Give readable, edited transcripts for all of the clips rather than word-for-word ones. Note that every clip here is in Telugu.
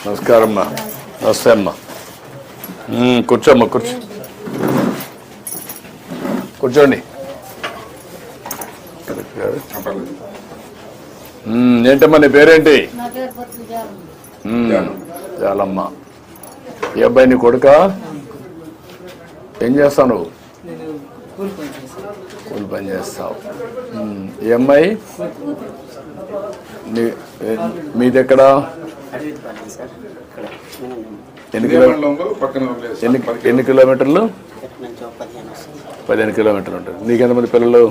నమస్కారం అమ్మా. నమస్తే అమ్మా. కూర్చోమ్మా, కూర్చోండి. ఏంటమ్మా నీ పేరేంటి? చాలమ్మా. ఏ అబ్బాయి నీ కొడుక? ఏం చేస్తావు నువ్వు? కూలి పని చేస్తావు. ఏ అమ్మాయి మీది ఎక్కడ? ఎన్ని కిలోమీటర్లు? 15 కిలోమీటర్లు ఉంటుంది. నీకెంతమంది పిల్లలు?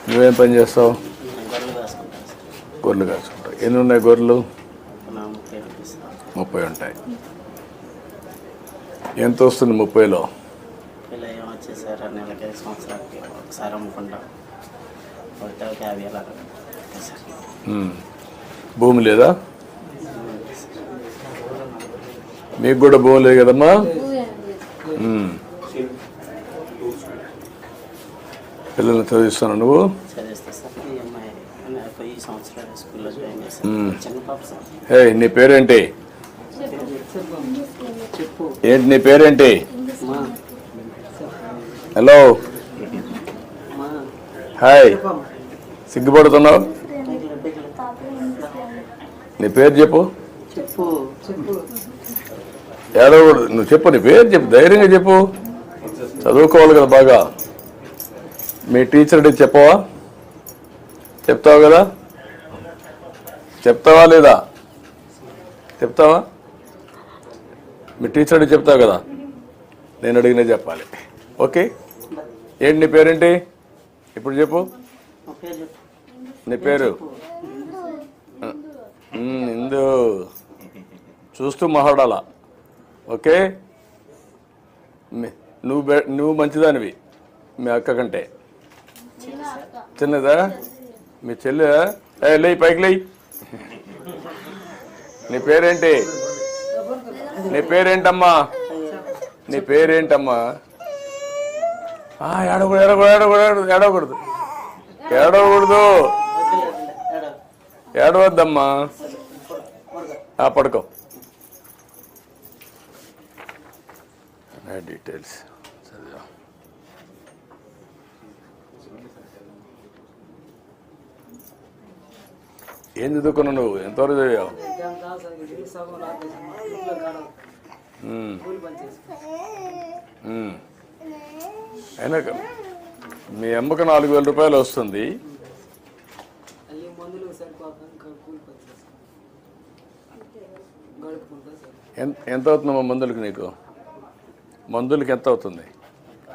నువ్వేం పని చేస్తావు? గొర్రెలు కాసుకుంటావు. ఎన్ని ఉన్నాయి గొర్రెలు? 30 ఉంటాయి. ఎంత వస్తుంది 30లో? భూమి లేదా? మీకు కూడా భూమి లేదు కదమ్మా? పిల్లల్ని చదివిస్తాను నువ్వు? నీ పేరేంటి? ఏంటి నీ పేరేంటి? Hello, hi. సిగ్గుపడుతున్నావు? నీ పేరు చెప్పు. ఏడవకూడదు. నువ్వు చెప్పు, నీ పేరు చెప్పు, ధైర్యంగా చెప్పు. చదువుకోవాలి కదా బాగా. మీ టీచర్ అడిగి చెప్పవా? చెప్తావు కదా? చెప్తావా లేదా? చెప్తావా? మీ టీచర్ అడిగి చెప్తావు కదా? నేను అడిగినా చెప్పాలి. ఓకే. ఏంటి నీ పేరేంటి? ఇప్పుడు చెప్పు. నీ పేరు? ఇందు. చూస్తూ మాట్లాడాలా. ఓకే. నువ్వు మంచిదానివి మీ అక్క కంటే. చిన్నదా మీ చెల్లె? లేయి, పైకి లేయి. నీ పేరేంటి? నీ పేరేంటమ్మా? నీ పేరేంటమ్మా? ఏడవకూడదు. ఏడవద్దమ్మా. పడుకో. డీటెయిల్స్ చదివా. ఏం చదువుకున్నావు నువ్వు? ఎంతవరకు చదివావు? అయినా మీ అమ్మకు 4,000 రూపాయలు వస్తుంది. ఎంత అవుతుందమ్మా మందులకి? నీకు మందులకి ఎంత అవుతుంది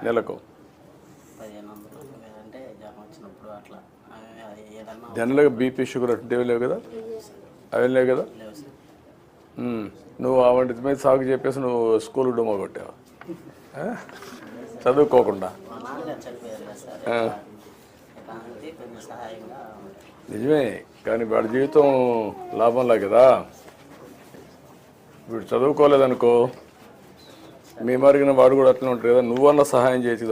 నెలకు? జనరల్గా బీపీ, షుగర్ అటువంటివి లేవు కదా? అవి లేవు కదా? నువ్వు అవంటి మీద సాగు చెప్పేసి నువ్వు స్కూల్ డుమ్మా కొట్టావు చదువుకోకుండా. నిజమే, కానీ వాడి జీవితం లాభంలా కదా. వీడు చదువుకోలేదనుకో, మీ మరిగిన వాడు కూడా అట్లా ఉంటుంది కదా. నువ్వన్నా సహాయం చేసి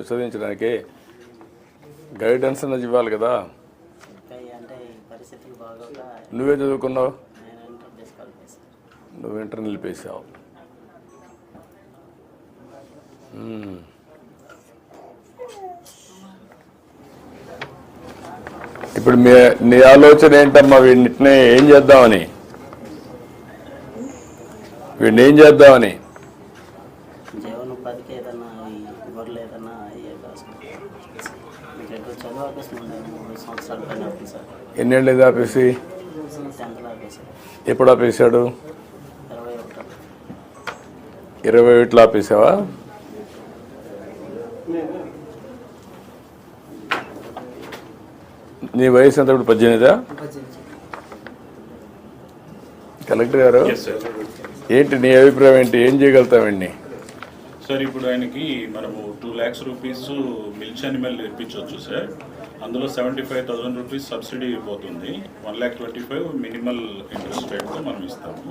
చదివించడానికి గైడెన్స్ అన్నది ఇవ్వాలి కదా. నువ్వే చదువుకున్నావు? నువ్వు ఇంటర్ నిలిపేసావు. ఇప్పుడు నీ ఆలోచన ఏంటమ్మా? వీడిని ఏం చేద్దామని? ఎన్నేళ్ళు ఇది ఆపేసి? ఎప్పుడు ఆపేసాడు? 21లో ఆపేసావా? నీ వయసు ఎంత? ఇప్పుడు 18? కలెక్టర్ గారు, ఏంటి నీ అభిప్రాయం ఏంటి? ఏం చేయగలుగుతామండి సార్? ఇప్పుడు ఆయనకి మనము 2 lakhs రూపీస్ మిల్చ్ అనిమల్ ఇప్పించవచ్చు సార్. అందులో 75,000 రూపీస్ సబ్సిడీ పోతుంది. 1,25,000 మినిమల్ ఇంట్రెస్ట్ రేట్తో మనం ఇస్తాము.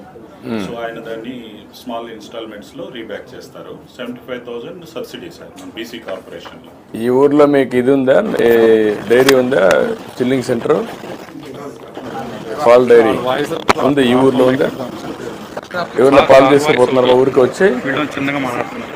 సో ఆయన దాన్ని స్మాల్ ఇన్స్టాల్మెంట్స్లో రీబ్యాక్ చేస్తారు. 75,000 సబ్సిడీ సార్ మన బీసీ కార్పొరేషన్లో. ఈ ఊర్లో మీకు ఇది ఉందా, డైరీ ఉందా, చిల్లింగ్ సెంటర్? పాల డైరీ ఉంది ఈ ఊర్లో ఉందా? ఎవరైనా పాలు తీసుకుపోతున్నారు మా ఊరికి వచ్చి? చిన్నగా మాట్లాడుతున్నారు.